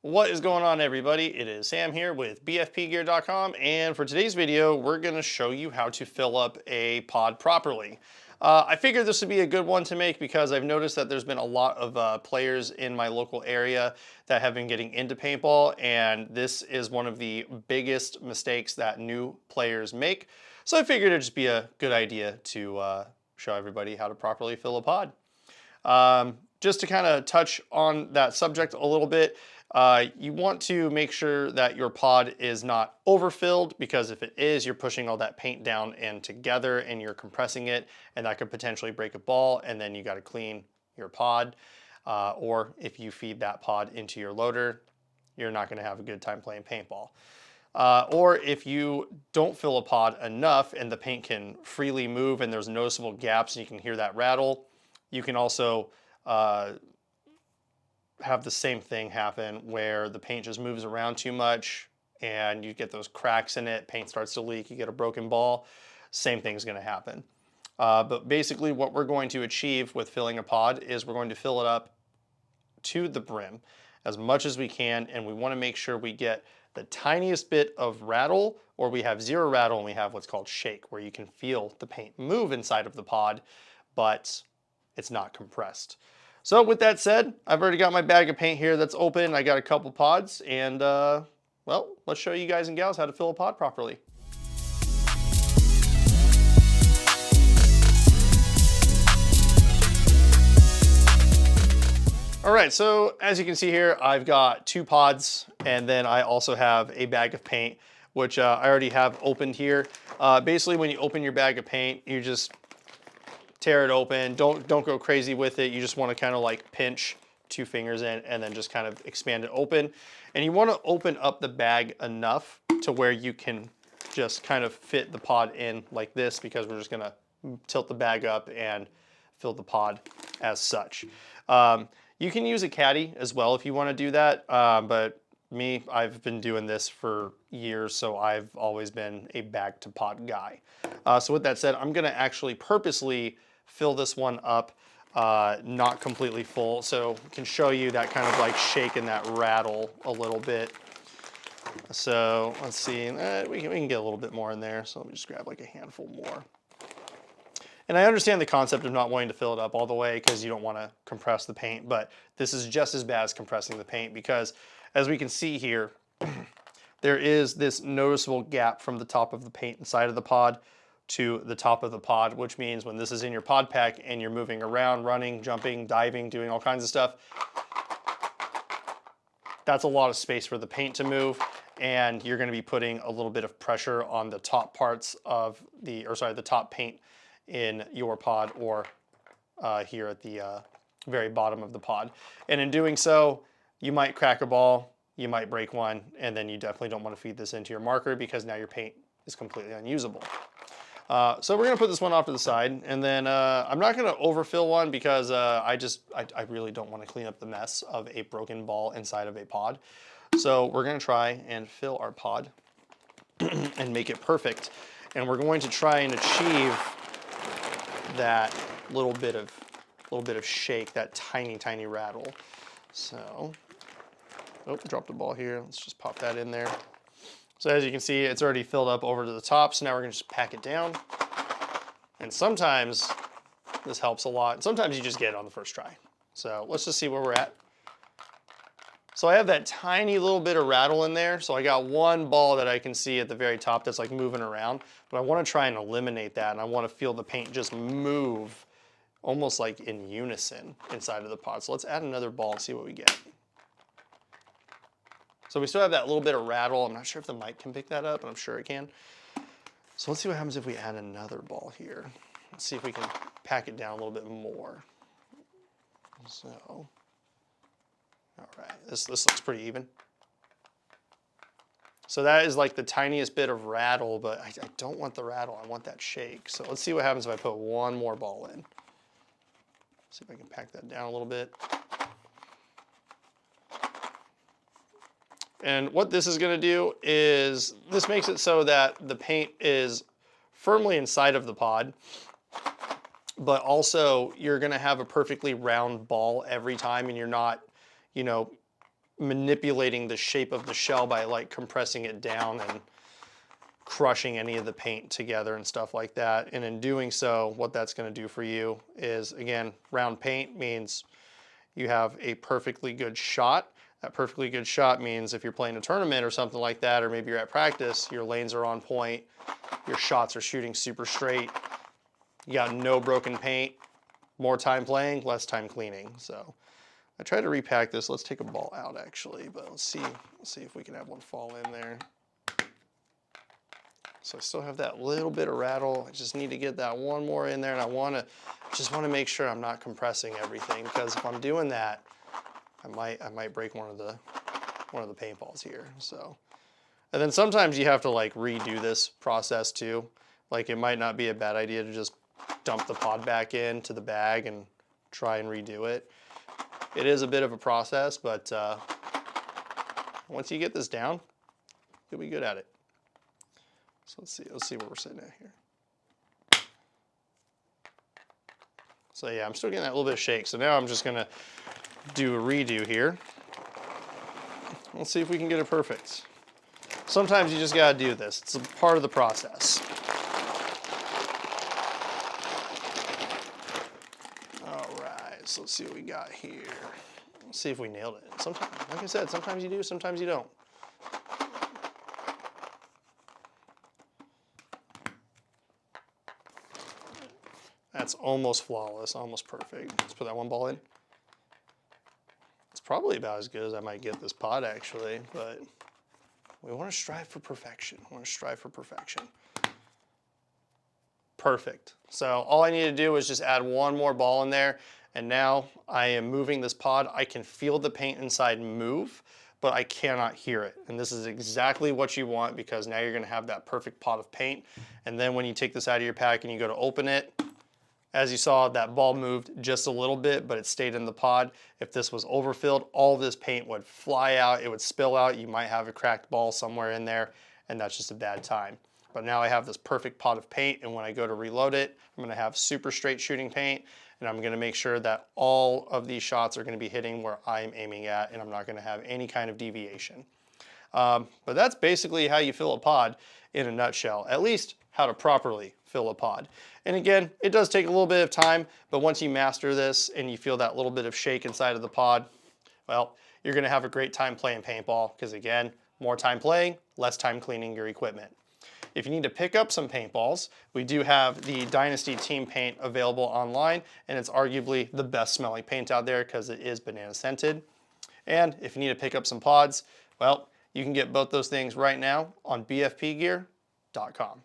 What is going on, everybody? It is Sam here with BFPGear.com, and for today's video we're going to show you how to fill up a pod properly. I figured this would be a good one to make because I've noticed that there's been a lot of players in my local area that have been getting into paintball, and this is one of the biggest mistakes that new players make. So I figured it'd just be a good idea to show everybody how to properly fill a pod. Just to kind of touch on that subject a little bit, you want to make sure that your pod is not overfilled, because if it is, you're pushing all that paint down and together and you're compressing it, and that could potentially break a ball, and then you got to clean your pod. Or if you feed that pod into your loader, you're not going to have a good time playing paintball. Or if you don't fill a pod enough and the paint can freely move and there's noticeable gaps and you can hear that rattle, you can also have the same thing happen where the paint just moves around too much and you get those cracks in it, paint starts to leak, you get a broken ball, same thing's going to happen. But basically what we're going to achieve with filling a pod is we're going to fill it up to the brim as much as we can, and we want to make sure we get the tiniest bit of rattle, or we have zero rattle and we have what's called shake, where you can feel the paint move inside of the pod, but it's not compressed. So with that said, I've already got my bag of paint here that's open. I got a couple pods, and well, let's show you guys and gals how to fill a pod properly. All right, so as you can see here, I've got 2 pods, and then I also have a bag of paint, which I already have opened here. Basically, when you open your bag of paint, you just tear it open. Don't go crazy with it. You just want to kind of like pinch 2 fingers in and then just kind of expand it open. And you want to open up the bag enough to where you can just kind of fit the pod in like this, because we're just going to tilt the bag up and fill the pod as such. You can use a caddy as well if you want to do that, but me, I've been doing this for years, so I've always been a bag to pod guy. So with that said, I'm going to actually purposely fill this one up, not completely full, so I can show you that kind of like shake and that rattle a little bit. So let's see, we can get a little bit more in there, so let me just grab like a handful more. And I understand the concept of not wanting to fill it up all the way because you don't want to compress the paint, but this is just as bad as compressing the paint, because as we can see here, there is this noticeable gap from the top of the paint inside of the pod to the top of the pod, which means when this is in your pod pack and you're moving around, running, jumping, diving, doing all kinds of stuff, that's a lot of space for the paint to move, and you're going to be putting a little bit of pressure on the top parts of the top paint in your pod, or here at the very bottom of the pod. And in doing so, you might crack a ball, you might break one, and then you definitely don't want to feed this into your marker, because now your paint is completely unusable. So we're going to put this one off to the side, and then I'm not going to overfill one because I really don't want to clean up the mess of a broken ball inside of a pod. So we're going to try and fill our pod and make it perfect. And we're going to try and achieve that little bit of shake, that tiny rattle. So, oh, dropped the ball here. Let's just pop that in there. So as you can see, it's already filled up over to the top, so now we're going to just pack it down. And sometimes this helps a lot. Sometimes you just get it on the first try. So let's just see where we're at. So I have that tiny little bit of rattle in there. So I got one ball that I can see at the very top that's like moving around, but I want to try and eliminate that, and I want to feel the paint just move almost like in unison inside of the pod. So let's add another ball and see what we get. So we still have that little bit of rattle. I'm not sure if the mic can pick that up, but I'm sure it can. So let's see what happens if we add another ball here. Let's see if we can pack it down a little bit more. So, all right, this looks pretty even. So that is like the tiniest bit of rattle, but I don't want the rattle, I want that shake. So let's see what happens if I put one more ball in. See if I can pack that down a little bit. And what this is going to do is, this makes it so that the paint is firmly inside of the pod, but also you're going to have a perfectly round ball every time, and you're not, you know, manipulating the shape of the shell by like compressing it down and crushing any of the paint together and stuff like that. And in doing so, what that's going to do for you is, again, round paint means you have a perfectly good shot. That perfectly good shot means if you're playing a tournament or something like that, or maybe you're at practice, your lanes are on point, your shots are shooting super straight, you got no broken paint, more time playing, less time cleaning. So I tried to repack this. Let's take a ball out actually, but let's see if we can have one fall in there. So I still have that little bit of rattle. I just need to get that one more in there, and I just want to make sure I'm not compressing everything, because if I'm doing that, I might break one of the paintballs here. So, and then sometimes you have to like redo this process too. Like it might not be a bad idea to just dump the pod back into the bag and try and redo it. It is a bit of a process, but once you get this down, you'll be good at it. So let's see where we're sitting at here. So yeah, I'm still getting that little bit of shake. So now I'm just gonna do a redo here. Let's see if we can get it perfect. Sometimes you just gotta do this. It's a part of the process. All right, so let's see what we got here. Let's see if we nailed it. Sometimes, like I said, sometimes you do, sometimes you don't. That's almost flawless, almost perfect. Let's put that one ball in. It's probably about as good as I might get this pod actually, but we want to strive for perfection. We want to strive for perfection. Perfect. So all I need to do is just add one more ball in there, and now I am moving this pod. I can feel the paint inside move, but I cannot hear it. And this is exactly what you want, because now you're going to have that perfect pot of paint. And then when you take this out of your pack and you go to open it, as you saw, that ball moved just a little bit, but it stayed in the pod. If this was overfilled, all this paint would fly out, it would spill out. You might have a cracked ball somewhere in there, and that's just a bad time. But now I have this perfect pot of paint, and when I go to reload it, I'm gonna have super straight shooting paint, and I'm gonna make sure that all of these shots are gonna be hitting where I'm aiming at, and I'm not gonna have any kind of deviation. But that's basically how you fill a pod in a nutshell, at least how to properly fill a pod. And again, it does take a little bit of time, but once you master this and you feel that little bit of shake inside of the pod, well, you're gonna have a great time playing paintball, because again, more time playing, less time cleaning your equipment. If you need to pick up some paintballs, we do have the Dynasty Team Paint available online, and it's arguably the best smelling paint out there because it is banana scented. And if you need to pick up some pods, well, you can get both those things right now on BFPGear.com.